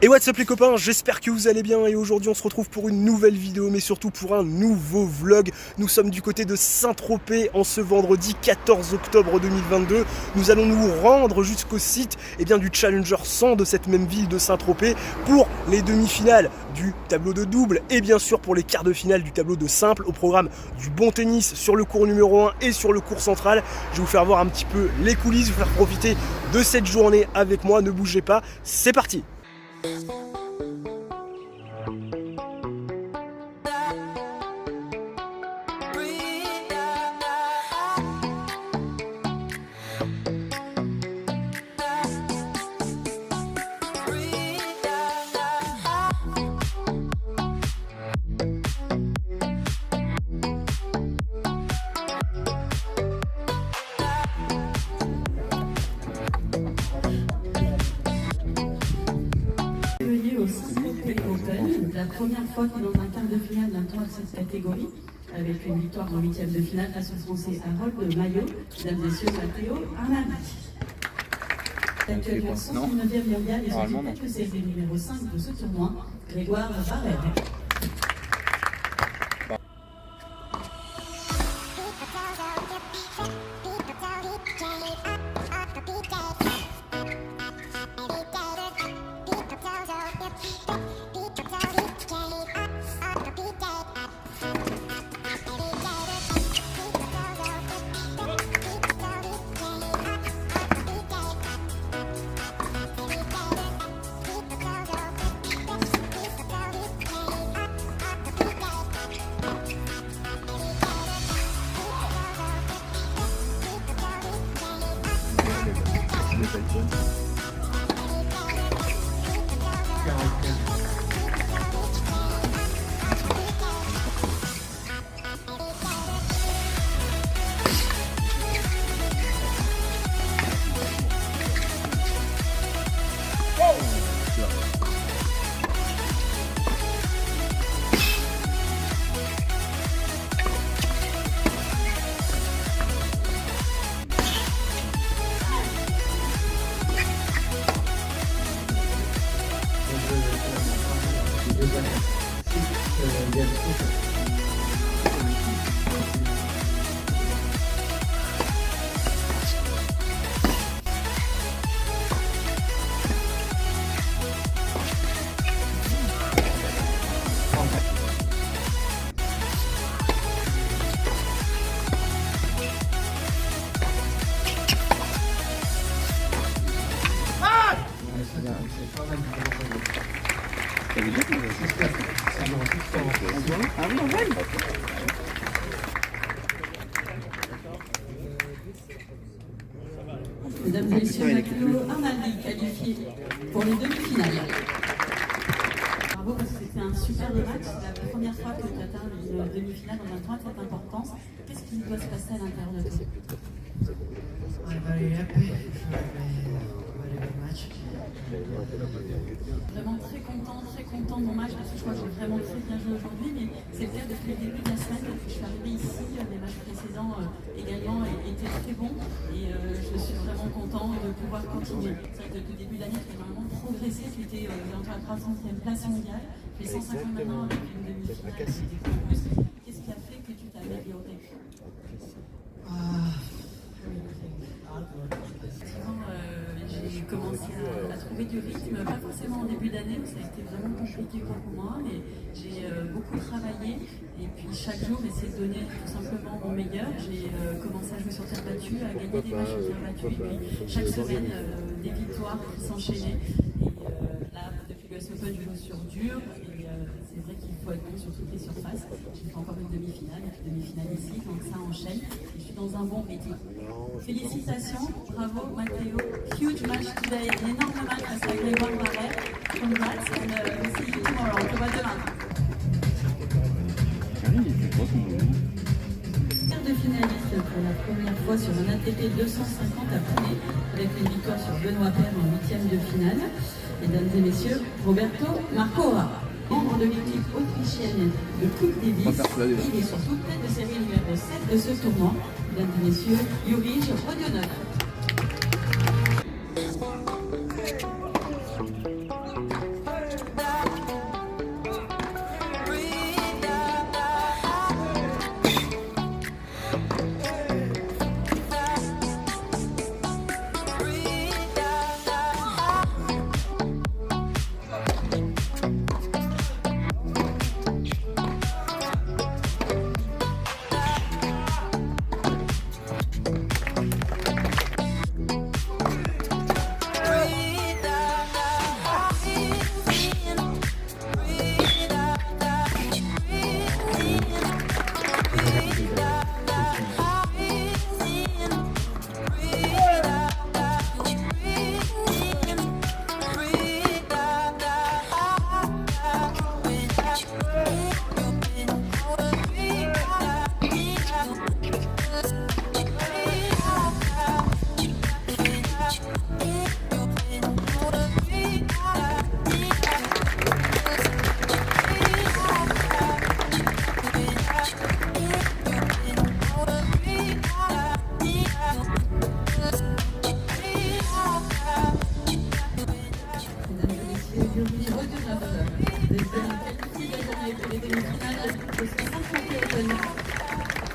Et what's up les copains, j'espère que vous allez bien et aujourd'hui on se retrouve pour une nouvelle vidéo mais surtout pour un nouveau vlog. Nous sommes du côté de Saint-Tropez en ce vendredi 14 octobre 2022. Nous allons nous rendre jusqu'au site du Challenger 100 de cette même ville de Saint-Tropez pour les demi-finales du tableau de double et bien sûr pour les quarts de finale du tableau de simple. Au programme du bon tennis sur le court numéro 1 et sur le court central. Je vais vous faire voir un petit peu les coulisses, vous faire profiter de cette journée avec moi, ne bougez pas, c'est parti. La première fois qu'il est dans un quart de finale d'un tournoi de cette catégorie, avec une victoire en huitième de finale face au Français Harold Maillot, mesdames et messieurs, Matteo Arnaldi. Actuellement 109e mondial et son tête de série numéro 5 de ce tournoi, Grégoire Barrère. Mesdames et messieurs, Matteo Arnaldi qualifié pour les demi-finales. Bravo parce que c'était un superbe match. C'est la première fois que tu atteins une demi-finale dans un tournoi de cette importance. Qu'est-ce qui doit se passer à l'intérieur de toi? Vraiment très content de mon match parce que je crois que j'ai vraiment très bien joué aujourd'hui, mais c'est le cas depuis le début de la semaine. Depuis que je suis arrivée ici, les matchs précédents également étaient très bons et je suis vraiment content de pouvoir continuer. C'est vrai que depuis le début de l'année, tu as vraiment progressé, tu étais dans la 300e place mondiale, tu es 150 maintenant avec une demi-finale en plus. Qu'est-ce qui a fait que tu t'es amélioré? J'ai commencé à trouver du rythme, pas forcément en début d'année, ça a été vraiment compliqué pour moi, mais j'ai beaucoup travaillé et puis chaque jour j'essaie de donner tout simplement mon meilleur. J'ai commencé à jouer sur terre battue, à gagner des matchs sur terre battue et puis chaque semaine des victoires qui s'enchaînaient. Et là, depuis l'US Open, je joue sur dur et c'est vrai qu'il faut être bon sur toutes les surfaces. J'ai fait encore une demi-finale, une demi-finale ici, donc ça enchaîne et je suis dans un bon rythme. Félicitations, bravo Matteo, huge match today, un énorme match face à Grégoire Barrère. Congrats and we'll see you tomorrow. On te voit demain. Quart de finaliste pour la première fois sur un ATP 250 à Poulet, avec une victoire sur Benoît Paire en huitième de finale. Mesdames et messieurs, Roberto Marcora, membre de l'équipe autrichienne de Coupe Davis. Il est surtout tête de série numéro 7 de ce tournoi. Mesdames et messieurs, Jurij Rodionov. jury Rodionov. Qualifié également pour les demi-finales de ce Saint-Tropez Open.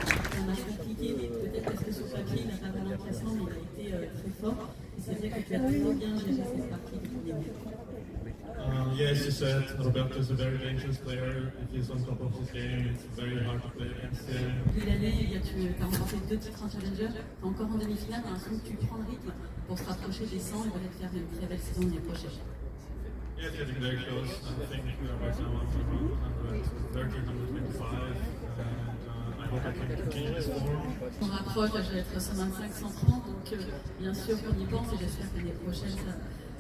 C'est un match compliqué, mais peut-être parce que sur papier, il n'a pas vraiment de classement, mais il a été très fort. Et c'est vrai que tu as toujours bien géré cette partie du premier tour. Yes, you said Roberto is a very dangerous player. If he's on top of his game, it's very hard to play against him. Depuis l'année, tu as remporté 2 titres en Challenger. Encore en demi-finale, tu as l'impression que tu prends le rythme pour se rapprocher des 100 et peut-être faire une très belle saison l'année prochaine. Yeah, it's getting very close. I think right now I'm around 130, 125. I hope I can continue this form. On rapproche, je vais être 125, 130, donc bien sûr qu'on y pense et j'espère que l'année prochaine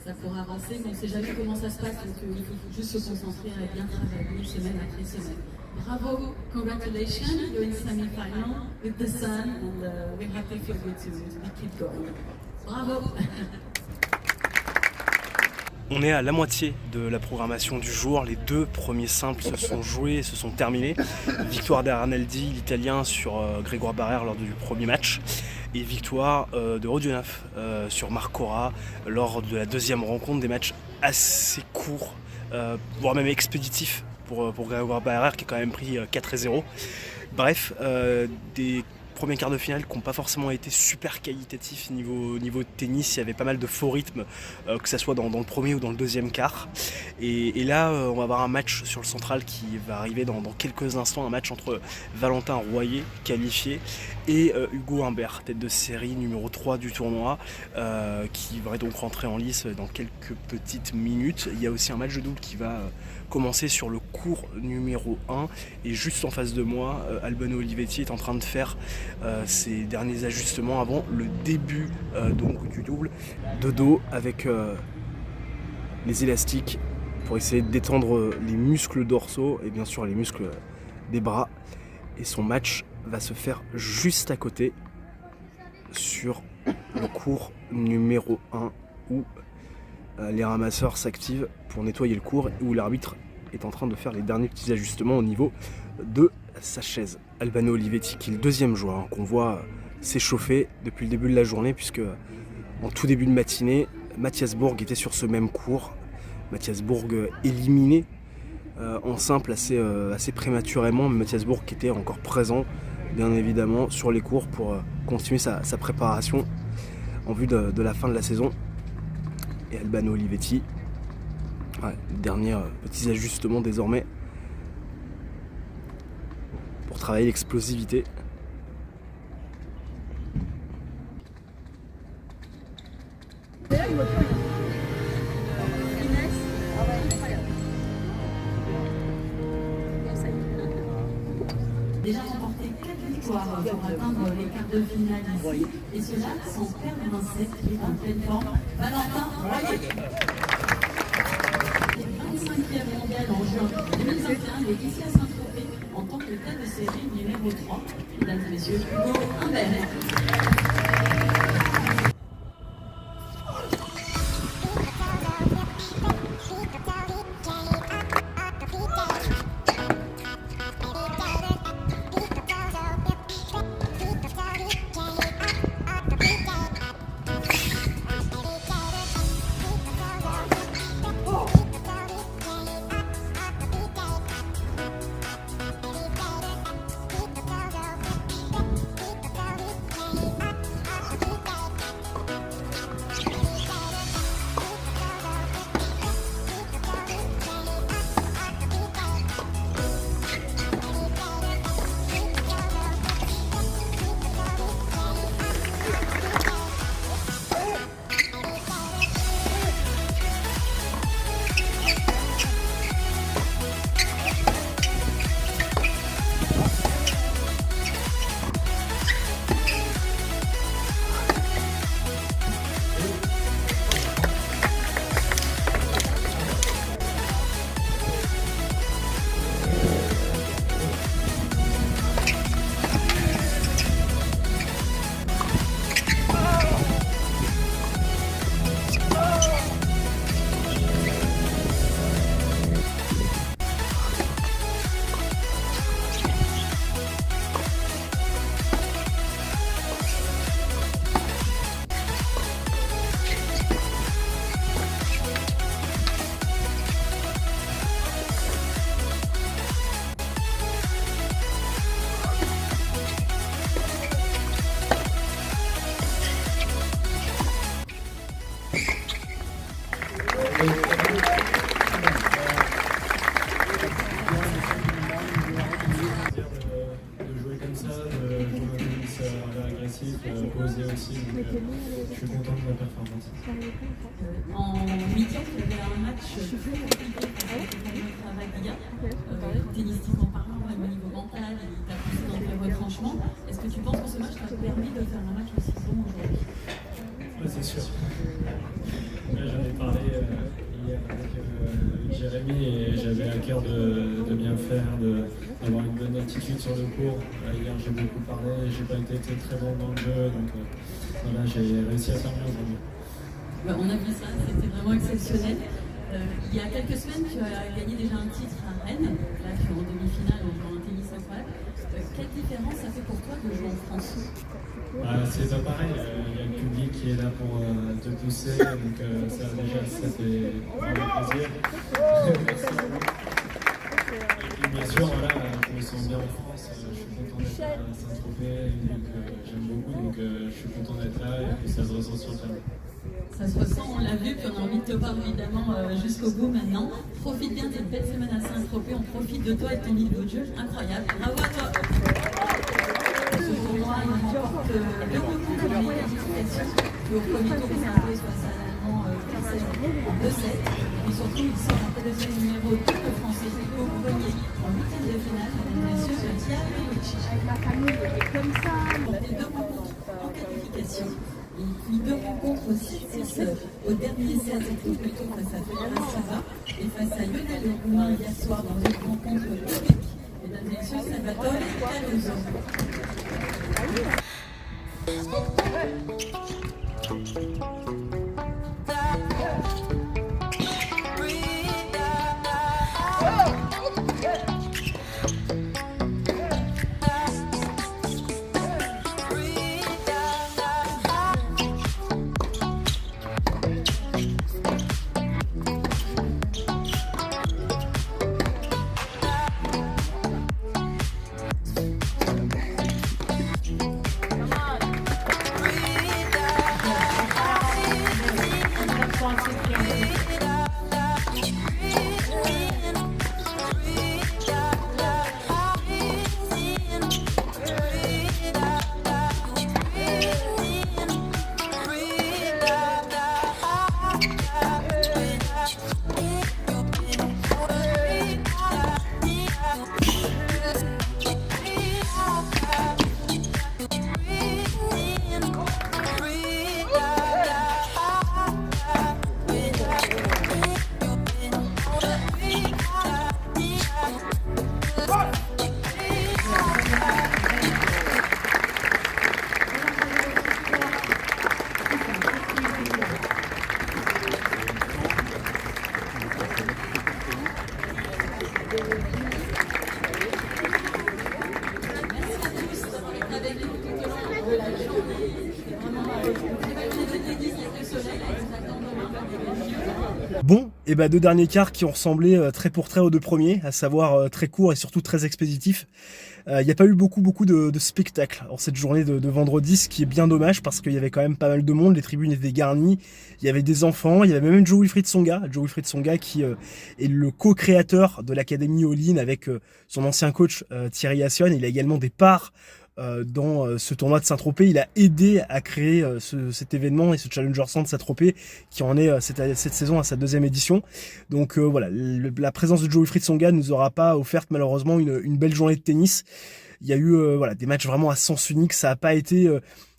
ça pourra avancer, mais on ne sait jamais comment ça se passe, donc il faut juste se concentrer à bien travailler semaine après semaine. Bravo, congratulations, you're in semi-final with the Sun, and we're happy for you to keep going. Bravo. On est à la moitié de la programmation du jour, les 2 premiers simples se sont joués et se sont terminés. Victoire d'Arnaldi, l'Italien, sur Grégoire Barrère lors du premier match. Et victoire de Rodionov sur Marc Cora lors de la deuxième rencontre, des matchs assez courts, voire même expéditifs pour Grégoire Barrère qui a quand même pris 4-0. Bref, des premiers quarts de finale qui n'ont pas forcément été super qualitatifs niveau tennis. Il y avait pas mal de faux rythmes, que ce soit dans le premier ou dans le deuxième quart. Et là, on va avoir un match sur le central qui va arriver dans quelques instants, un match entre Valentin Royer, qualifié, et Hugo Humbert, tête de série numéro 3 du tournoi, qui va donc rentrer en lice dans quelques petites minutes. Il y a aussi un match de double qui va commencer sur le court numéro 1, et juste en face de moi, Albano Olivetti est en train de faire ses derniers ajustements avant le début donc du double de dos avec les élastiques pour essayer de détendre les muscles dorsaux et bien sûr les muscles des bras. Et son match va se faire juste à côté sur le court numéro 1 où les ramasseurs s'activent pour nettoyer le court, où l'arbitre est en train de faire les derniers petits ajustements au niveau de sa chaise. Albano Olivetti qui est le deuxième joueur qu'on voit s'échauffer depuis le début de la journée, puisque en tout début de matinée, Mathias Bourg était sur ce même court. Mathias Bourg éliminé en simple assez prématurément, mais Mathias Bourg qui était encore présent bien évidemment sur les cours pour continuer sa préparation en vue de la fin de la saison. Et Albano Olivetti, dernier petits ajustements désormais pour travailler l'explosivité. Déjà remporté 4 victoires pour atteindre les quarts de finale ici, et cela sans perdre un set, qui est en pleine forme. Valentin Royer. 25e mondial en juin 2021, il est ici à Saint-Tropez en tant que tête de série numéro 3. Mesdames et messieurs, Hugo Humbert. travail d'IA, tennistiquement parlant, même au niveau mental, il t'a poussé dans tes retranchements. Est-ce que tu penses que ce match t'a permis de faire un match aussi bon aujourd'hui? Oui, c'est sûr. J'en ai parlé hier avec Jérémy et j'avais à cœur de bien faire, d'avoir une bonne attitude sur le court. Hier, j'ai beaucoup parlé, j'ai pas été très bon dans le jeu, donc voilà, j'ai réussi à faire mieux aujourd'hui. On a vu ça, c'était vraiment exceptionnel. Il y a quelques semaines, tu as gagné déjà un titre à Rennes. Là, tu es en demi-finale en jouant un tennis incroyable. Quelle différence ça fait pour toi de jouer en France? C'est pas pareil, il y a le public qui est là pour te pousser, donc ça déjà ça fait vraiment plaisir. Et bien sûr, voilà, je me sens bien en France, je suis content d'être à Saint-Tropez, j'aime beaucoup, donc je suis content d'être là et ça se ressent sur le terrain. Ça se ressent, on l'a vu, puis on a envie de te voir évidemment jusqu'au bout maintenant. Profite bien de cette belle semaine à Saint-Tropez, on profite de toi et de ton niveau de jeu, incroyable, bravo à toi. Ce tournoi, il remporte deux recours dans les qualifications. Puis au premier tour, il s'impose face à l'Allemand Christophe en 2-7. Et surtout, il sort en deuxième numéro 2 de français au premier en huitième de finale. Mesdames et messieurs, le Thierry Ricci. Avec ma famille, il est comme ça. Il a fait deux rencontres en qualification. Et puis deux rencontres 6-6 au dernier set au premier tour face à Federico Silva et face à Lionel Roumain hier soir dans une rencontre publique. Mesdames et messieurs, Salvatore Caruso. Bon, et bah deux derniers quarts qui ont ressemblé trait pour trait aux deux premiers, à savoir très courts et surtout très expéditifs. Il n'y a pas eu beaucoup de spectacles en cette journée de vendredi, ce qui est bien dommage parce qu'il y avait quand même pas mal de monde, les tribunes étaient garnies, il y avait des enfants, il y avait même Joe-Wilfried Tsonga qui est le co-créateur de l'Académie All-In avec son ancien coach Thierry Assion. Il a également des parts dans ce tournoi de Saint-Tropez. Il a aidé à créer cet événement et ce Challenger 100 de Saint-Tropez qui en est cette saison à sa deuxième édition. Donc voilà, la présence de Joe-Wilfried Tsonga nous aura pas offert malheureusement une belle journée de tennis. Il y a eu voilà, des matchs vraiment à sens unique, ça n'a pas été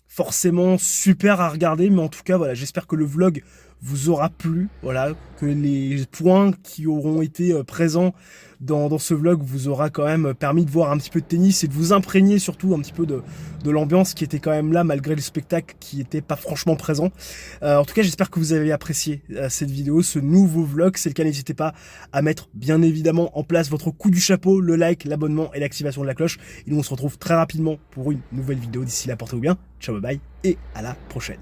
forcément super à regarder, mais en tout cas voilà, j'espère que le vlog vous aura plu, voilà, que les points qui auront été présents dans ce vlog vous aura quand même permis de voir un petit peu de tennis et de vous imprégner surtout un petit peu de l'ambiance qui était quand même là malgré le spectacle qui était pas franchement présent. En tout cas, j'espère que vous avez apprécié cette vidéo, ce nouveau vlog. C'est le cas, n'hésitez pas à mettre bien évidemment en place votre coup du chapeau, le like, l'abonnement et l'activation de la cloche. Et nous on se retrouve très rapidement pour une nouvelle vidéo. D'ici là, portez-vous bien, ciao bye bye et à la prochaine.